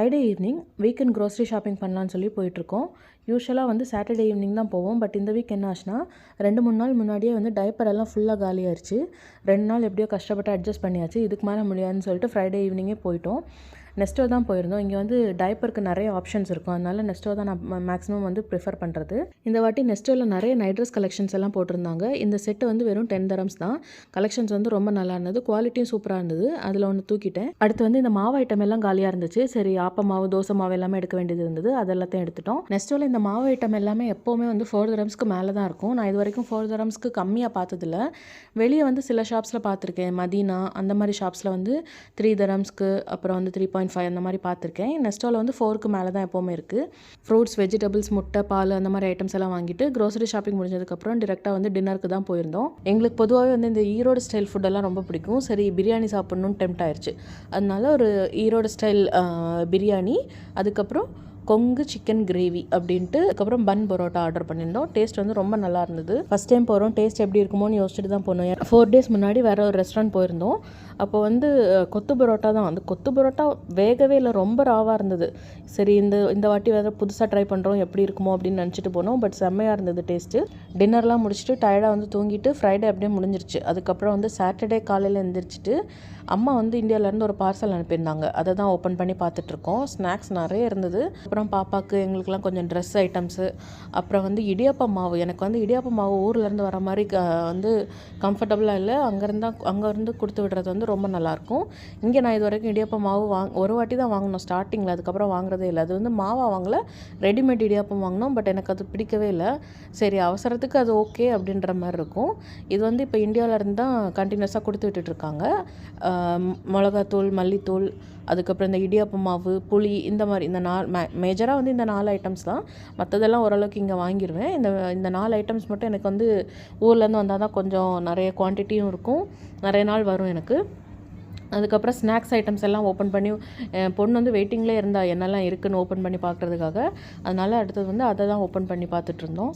Friday evening weekend grocery shopping பண்ணலான்னு சொல்லி போயிட்டுருக்கோம். யூஷுவலாக வந்து சாட்டர்டே ஈவினிங் தான் போவோம். பட் இந்த வீக் என்ன ஆச்சுன்னா 2-3 நாள் முன்னாடியே வந்து டைப்பர் எல்லாம் ஃபுல்லாக காலியாயிருச்சு. 2 நாள் எப்படியோ கஷ்டப்பட்டு அட்ஜஸ்ட் பண்ணியாச்சு. இதுக்கு மேலே முடியாதுன்னு சொல்லிட்டு ஃப்ரைடே ஈவினிங்கே போயிட்டோம். நெஸ்டோ தான் போயிருந்தோம். இங்கே வந்து டைப்பருக்கு நிறைய ஆப்ஷன்ஸ் இருக்கும். அதனால நெஸ்டோ தான் நான் மேக்ஸிமம் வந்து ப்ரிஃபர் பண்ணுறது. இந்த வாட்டி நெஸ்டோவில் நிறைய நைட் ட்ரெஸ் கலெக்ஷன்ஸ் எல்லாம் போட்டிருந்தாங்க. இந்த செட்டு வந்து வெறும் 10 dirhams தான். கலெக்ஷன்ஸ் வந்து ரொம்ப நல்லா இருந்தது, குவாலிட்டியும் சூப்பராக இருந்தது. அதில் ஒன்று தூக்கிட்டேன். அடுத்து வந்து இந்த மாவு ஐட்டம் எல்லாம் காலியாக இருந்துச்சு. சரி, ஆப்ப மாவு, தோசை மாவு எல்லாமே எடுக்க வேண்டியது இருந்தது. அதெல்லாத்தையும் எடுத்துட்டோம். நெஸ்டோவில் இந்த மாவு ஐட்டம் எல்லாமே எப்போவுமே வந்து 4 dirhamsக்கு மேலே தான் இருக்கும். நான் இது வரைக்கும் 4 dirhamsக்கு கம்மியாக பார்த்ததில்ல. வெளியே வந்து சில ஷாப்ஸில் பார்த்துருக்கேன். மதீனா அந்த மாதிரி ஷாப்ஸில் வந்து 3 dirhamsக்கு, அப்புறம் வந்து 3.5 அந்த மாதிரி பார்த்துருக்கேன். நெஸ்டோவில் வந்து 4க்கு மேலே தான் எப்போவுமே இருக்குது. ஃப்ரூட்ஸ், வெஜிடபிள்ஸ், முட்டை, பால் அந்த மாதிரி ஐட்டம்ஸ் எல்லாம் வாங்கிட்டு க்ரோசரி ஷாப்பிங் முடிஞ்சதுக்கப்புறம் டிரெக்டாக வந்து டின்னருக்கு தான் போயிருந்தோம். எங்களுக்கு பொதுவாகவே வந்து இந்த ஈரோடு ஸ்டைல் ஃபுட்டெல்லாம் ரொம்ப பிடிக்கும். சரி, பிரியாணி சாப்பிட்ணுன்னு டெம்ப்ட் ஆயிடுச்சு. அதனால ஒரு ஈரோடு ஸ்டைல் பிரியாணி, அதுக்கப்புறம் கொங்கு சிக்கன் கிரேவி அப்படின்ட்டு, அதுக்கப்புறம் பன் பரோட்டா ஆர்டர் பண்ணியிருந்தோம். டேஸ்ட் வந்து ரொம்ப நல்லா இருந்தது. ஃபஸ்ட் டைம் போகிறோம், டேஸ்ட் எப்படி இருக்குமோன்னு யோசிச்சுட்டு தான் போனோம். 4 days முன்னாடி வேறு ஒரு ரெஸ்டாரண்ட் போயிருந்தோம். அப்போ வந்து கொத்து பரோட்டா தான். அந்த கொத்து பரோட்டா வேகவே இல்லை, ரொம்ப ராவாக இருந்தது. சரி, இந்த வாட்டி வேறு புதுசாக ட்ரை பண்ணுறோம், எப்படி இருக்குமோ அப்படின்னு நினச்சிட்டு போனோம். பட் செம்மையாக இருந்தது டேஸ்ட்டு. டின்னர்லாம் முடிச்சுட்டு டயர்டாக வந்து தூங்கிட்டு ஃப்ரைடே அப்படியே முடிஞ்சிருச்சு. அதுக்கப்புறம் வந்து சாட்டர்டே காலையில் எழுந்திரிச்சிட்டு அம்மா வந்து இந்தியாவிலேருந்து ஒரு பார்சல் அனுப்பியிருந்தாங்க. அதை தான் ஓப்பன் பண்ணி பார்த்துட்ருக்கோம். ஸ்நாக்ஸ் நிறைய இருந்தது. அப்புறம் பாப்பாவுக்கு எங்களுக்கெல்லாம் கொஞ்சம் ட்ரெஸ் ஐட்டம்ஸு, அப்புறம் வந்து இடியாப்பம் மாவு. எனக்கு வந்து இடியாப்பம் மாவு ஊர்லேருந்து வர மாதிரி வந்து கம்ஃபர்டபுளாக இல்லை. அங்கேருந்து கொடுத்து விடுறது வந்து ரொம்ப நல்லாயிருக்கும். இங்கே நான் இது வரைக்கும் இடியாப்பம் மாவு ஒரு வாட்டி தான் வாங்கினோம் ஸ்டார்டிங்கில். அதுக்கப்புறம் வாங்குறதே இல்லை. அது வந்து மாவாக வாங்கலை, ரெடிமேட் இடியாப்பம் வாங்கினோம். பட் எனக்கு அது பிடிக்கவே இல்லை. சரி, அவசரத்துக்கு அது ஓகே அப்படின்ற மாதிரி இருக்கும். இது வந்து இப்போ இந்தியாவிலேருந்து தான் கண்டினியூஸாக கொடுத்து விட்டுட்ருக்காங்க. மிளகாத்தூள், மல்லித்தூள், அதுக்கப்புறம் இந்த இடியாப்பம் மாவு, புளி, இந்த மாதிரி இந்த மேஜராக வந்து இந்த 4 ஐட்டம்ஸ் தான். மற்றதெல்லாம் ஓரளவுக்கு இங்கே வாங்கிடுவேன். இந்த 4 ஐட்டம்ஸ் மட்டும் எனக்கு வந்து ஊர்லேருந்து வந்தால் தான் கொஞ்சம் நிறைய குவான்டிட்டியும் இருக்கும், நிறைய நாள் வரும் எனக்கு. அதுக்கப்புறம் ஸ்நாக்ஸ் ஐட்டம்ஸ் எல்லாம் ஓப்பன் பண்ணி, பொண்ணு வந்து வெயிட்டிங்லேயே இருந்தா என்னெல்லாம் இருக்குதுன்னு ஓப்பன் பண்ணி பார்க்குறதுக்காக. அதனால் அடுத்தது வந்து அதை தான் ஓப்பன் பண்ணி பார்த்துட்ருந்தோம்.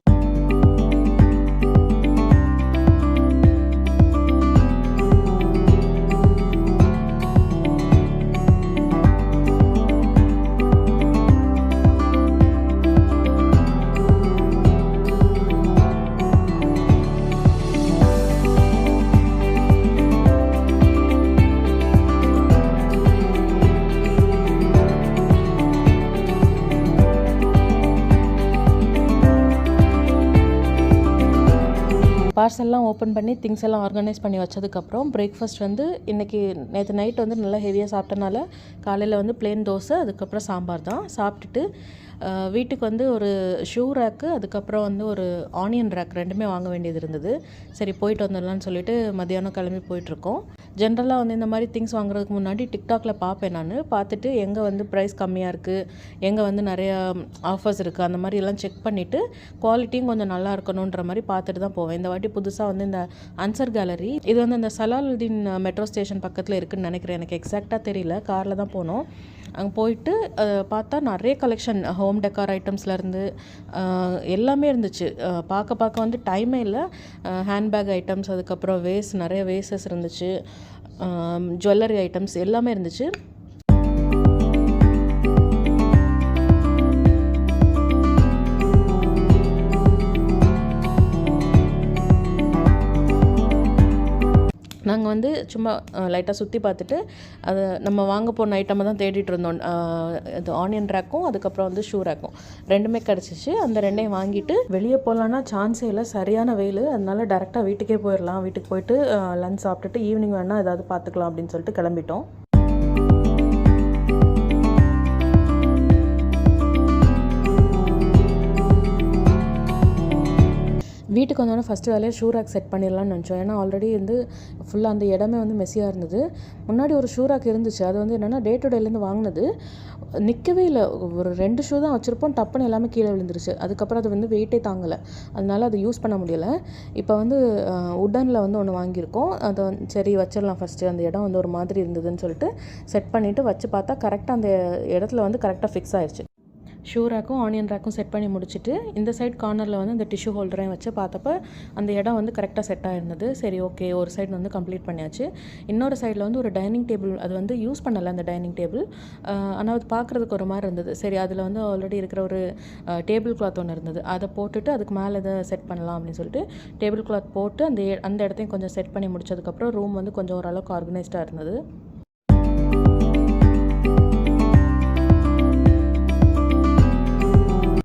பார்சல்லாம் ஓப்பன் பண்ணி திங்ஸ் எல்லாம் ஆர்கனைஸ் பண்ணி வச்சதுக்கப்புறம் பிரேக்ஃபாஸ்ட் வந்து நேற்று நைட் வந்து நல்லா ஹெவியாக சாப்பிட்டனால காலையில் வந்து பிளேன் தோசை, அதுக்கப்புறம் சாம்பார் தான் சாப்பிட்டுட்டு வீட்டுக்கு வந்து ஒரு ஷூ ரேக்கு, அதுக்கப்புறம் வந்து ஒரு ஆனியன் ரேக் ரெண்டுமே வாங்க வேண்டியது இருந்தது. சரி, போயிட்டு வந்துடலான்னு சொல்லிட்டு மதியானம் கிளம்பி போயிட்டுருக்கோம். ஜென்ரலாக வந்து இந்த மாதிரி திங்ஸ் வாங்குறதுக்கு முன்னாடி டிக்டாக்ல பார்ப்பேன். நான் பார்த்துட்டு எங்கே வந்து ப்ரைஸ் கம்மியாக இருக்குது, எங்கே வந்து நிறையா ஆஃபர்ஸ் இருக்குது, அந்த மாதிரி எல்லாம் செக் பண்ணிவிட்டு குவாலிட்டியும் கொஞ்சம் நல்லா இருக்கணுன்ற மாதிரி பார்த்துட்டு தான் போவேன். இந்த வாட்டி புதுசாக வந்து இந்த அன்சர் கேலரி, இது வந்து இந்த சலாலுதீன் மெட்ரோ ஸ்டேஷன் பக்கத்தில் இருக்குதுன்னு நினைக்கிறேன். எனக்கு எக்ஸாக்டாக தெரியல, காரில் தான் போனோம். அங்கே போயிட்டு பார்த்தா நிறைய கலெக்ஷன், ஹோம் டெக்கார் ஐட்டம்ஸ்லேருந்து எல்லாமே இருந்துச்சு. பார்க்க வந்து டைமே இல்லை. ஹேண்ட்பேக் ஐட்டம்ஸ், அதுக்கப்புறம் நிறைய வேஸஸ் இருந்துச்சு, ஜுவல்லரி ஐட்டம்ஸ் எல்லாமே இருந்துச்சு. நாங்கள் வந்து சும்மா லைட்டாக சுற்றி பார்த்துட்டு அது நம்ம வாங்க போன ஐட்டமை தான் தேடிட்டு இருந்தோம். இது ஆனியன் ரேக்கும், அதுக்கப்புறம் வந்து ஷூ ரேக்கும் ரெண்டுமே கிடச்சிச்சு. அந்த ரெண்டையும் வாங்கிட்டு வெளியே போகலான்னா சான்ஸே இல்லை, சரியான வெயில். அதனால டேரெக்டாக வீட்டுக்கே போயிடலாம். வீட்டுக்கு போயிட்டு லஞ்ச் சாப்பிட்டுட்டு ஈவினிங் வேணால் ஏதாவது பார்த்துக்கலாம் அப்படின்னு சொல்லிட்டு கிளம்பிட்டோம். வீட்டுக்கு வந்தோடனே ஃபஸ்ட்டு வேலையை ஷூ ரேக் செட் பண்ணிடலாம்னு நினச்சோம். ஏன்னா ஆல்ரெடி வந்து ஃபுல்லாக அந்த இடமே வந்து மெஸ்ஸியாக இருந்தது. முன்னாடி ஒரு ஷூ ரேக் இருந்துச்சு, அது வந்து என்னென்னா டே டு டேலேருந்து வாங்கினது. நிற்கவே இல்லை. ஒரு 2 ஷூ தான் வச்சுருப்போம், டப்புன்னு எல்லாமே கீழே விழுந்துருச்சு. அதுக்கப்புறம் அது வந்து வெயிட்டே தாங்கலை, அதனால அதை யூஸ் பண்ண முடியலை. இப்போ வந்து உட்டனில் வந்து ஒன்று வாங்கியிருக்கோம். அதை சரி வச்சிடலாம் ஃபஸ்ட்டு, அந்த இடம் வந்து ஒரு மாதிரி இருந்ததுன்னு சொல்லிட்டு செட் பண்ணிவிட்டு வச்சு பார்த்தா கரெக்டாக அந்த இடத்துல வந்து கரெக்டாக ஃபிக்ஸ் ஆயிடுச்சு. ஷூ ரேக்கும் ஆனியன் ரேக்கும் செட் பண்ணி முடிச்சுட்டு இந்த சைட் கார்னரில் வந்து இந்த டிஷ்யூ ஹோல்டரையும் வச்சு பார்த்தப்ப அந்த இடம் வந்து கரெக்டாக செட் ஆகிருந்தது. சரி ஓகே, ஒரு சைடு வந்து கம்ப்ளீட் பண்ணியாச்சு. இன்னொரு சைடில் வந்து ஒரு டைனிங் டேபிள், அது வந்து யூஸ் பண்ணலை அந்த டைனிங் டேபிள், ஆனால் அது பார்க்குறதுக்கு ஒரு மாதிரி இருந்தது. சரி அதில் வந்து ஆல்ரெடி இருக்கிற ஒரு டேபிள் கிளாத் ஒன்று இருந்தது, அதை போட்டுட்டு அதுக்கு மேலே இதை செட் பண்ணலாம் அப்படின்னு சொல்லிட்டு டேபிள் கிளாத் போட்டு அந்த இடத்தையும் கொஞ்சம் செட் பண்ணி முடிச்சதுக்கப்புறம் ரூம் வந்து கொஞ்சம் ஓரளவுக்கு ஆர்கனைஸ்டாக இருந்தது.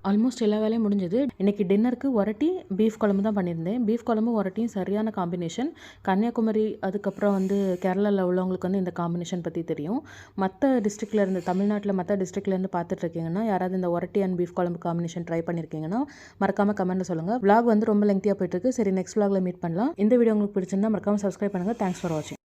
ஆல்மோஸ்ட் எல்லா வேலையும் முடிஞ்சது. இன்றைக்கி டின்னருக்கு ஒரட்டி பீஃப் குழம்பு தான் பண்ணியிருந்தேன். பீஃப் குழம்பு ஒரட்டியும் சரியான காம்பினேஷன். கன்னியாகுமரி அதுக்கப்புறம் வந்து கேரளாவில் உள்ளவங்களுக்கு வந்து இந்த காம்பினேஷன் பற்றி தெரியும். மற்ற டிஸ்ட்ரிக்ட்லேருந்து, தமிழ்நாட்டில் மற்ற டிஸ்ட்ரிக்ட்லேருந்து பார்த்துட்ருக்கீங்கன்னா யாராவது இந்த ஒரட்டி அண்ட் பீஃப் குழம்பு காம்பினேஷன் ட்ரை பண்ணியிருக்கீங்கன்னா மறக்காமல் கமெண்ட்டில் சொல்லுங்கள். விளாக் வந்து ரொம்ப லெங்க்தியாக போயிட்டுருக்கு. சரி, நெக்ஸ்ட் விளாகில் மீட் பண்ணலாம். இந்த வீடியோ உங்களுக்கு பிடிச்சிருந்தா மறக்காமல் சப்ஸ்கிரைப் பண்ணுங்கள். தேங்க்ஸ் ஃபார் வாட்சிங்.